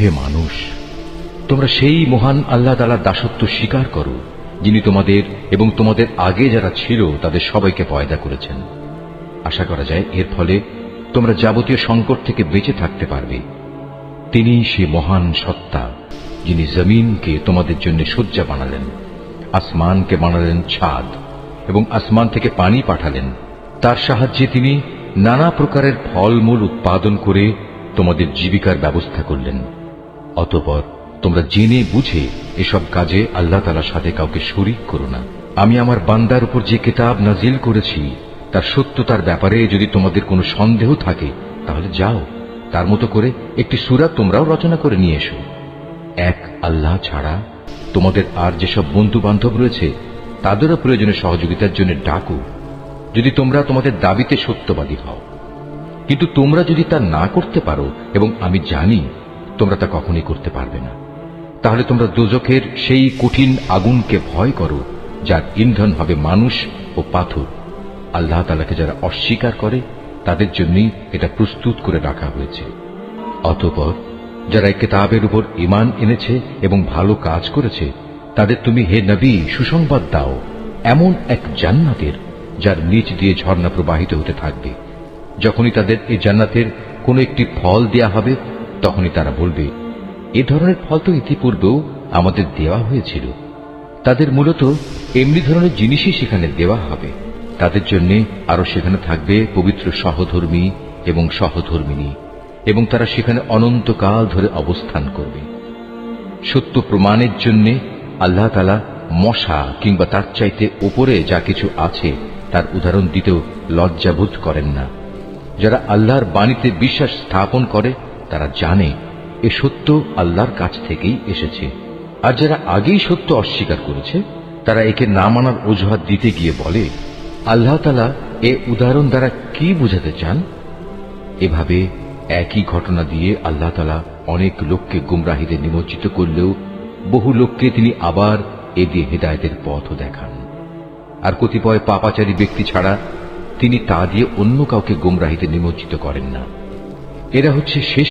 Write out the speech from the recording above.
হে মানুষ, তোমরা সেই মহান আল্লাহ তাআলার দাসত্ব স্বীকার করো, যিনি তোমাদের এবং তোমাদের আগে যারা ছিল তাদের সবাইকে পয়দা করেছেন। আশা করা যায় এর ফলে তোমরা যাবতীয় সংকট থেকে বেঁচে থাকতে পারবে। তিনি সে মহান সত্তা, যিনি জমিনকে তোমাদের জন্য শয্যা বানালেন, আসমানকে বানালেন ছাদ এবং আসমান থেকে পানি পাঠালেন। তার সাহায্যে তিনি নানা প্রকারের ফলমূল উৎপাদন করে তোমাদের জীবিকার ব্যবস্থা করলেন। অতঃপর তোমরা জেনে বুঝে এসব কাজে আল্লাহ তাআলার সাথে কাউকে শরীক করো না। আমি আমার বান্দার উপর যে কিতাব নাজিল করেছি তার সত্যতার ব্যাপারে যদি তোমাদের কোনো সন্দেহ থাকে, তাহলে যাও তার মতো করে একটি সূরা তোমরাও রচনা করে নিয়ে এসো। এক আল্লাহ ছাড়া তোমাদের আর যেসব বন্ধু বান্ধব রয়েছে তাদেরও প্রয়োজনে সহযোগিতার জন্য ডাকো, যদি তোমরা তোমাদের দাবিতে সত্যবাদী হও। কিন্তু তোমরা যদি তা না করতে পারো, এবং আমি জানি তোমরা তা কখনোই করতে পারবে না, তাহলে তোমরা দোজখের সেই কঠিন আগুনকে ভয় করো, যার ইন্ধন হবে মানুষ ও পাথর। আল্লাহ তাআলাকে যারা অস্বীকার করে তাদের জন্যই এটা প্রস্তুত করে রাখা হয়েছে। অতঃপর যারা এই কিতাবের উপর ঈমান এনেছে এবং ভালো কাজ করেছে তাদের তুমি হে নবী সুসংবাদ দাও এমন এক জান্নাতের, যার নিচ দিয়ে ঝর্ণা প্রবাহিত হতে থাকবে। যখনই তাদের এই জান্নাতের কোন একটি ফল দেয়া হবে, তখনই তারা বলবে, এ ধরনের ফল তো ইতিপূর্বেও আমাদের দেওয়া হয়েছিল। তাদের মূলত এমনি ধরনের জিনিসই সেখানে দেওয়া হবে। তাদের জন্য আরো সেখানে থাকবে পবিত্র সহধর্মী এবং সহধর্মিনী, এবং তারা সেখানে অনন্তকাল ধরে অবস্থান করবে। সত্য প্রমাণের জন্য আল্লাহ তাআলা মশা কিংবা তার চাইতে উপরে যা কিছু আছে তার উদাহরণ দিতেও লজ্জাবোধ করেন না। যারা আল্লাহর বাণীতে বিশ্বাস স্থাপন করে তারা জানে এ সত্য আল্লাহর কাছ থেকেই এসেছে। আর যারা আগেই সত্য অস্বীকার করেছে তারা একে না মানার অজুহাত দিতে গিয়ে বলে, আল্লাহ তাআলা এ উদাহরণ দ্বারা কি বুঝাতে চান? এভাবে একই ঘটনা দিয়ে আল্লাহ তাআলা অনেক লোককে গুমরাহিতে নিমজ্জিত করলেও বহু লোককে তিনি আবার এ দিয়ে হেদায়েতের পথও দেখান। আর কতিপয় পাপাচারী ব্যক্তি ছাড়া তিনি তা দিয়ে অন্য কাউকে গুমরাহিতে নিমজ্জিত করেন না। এরা হচ্ছে শেষ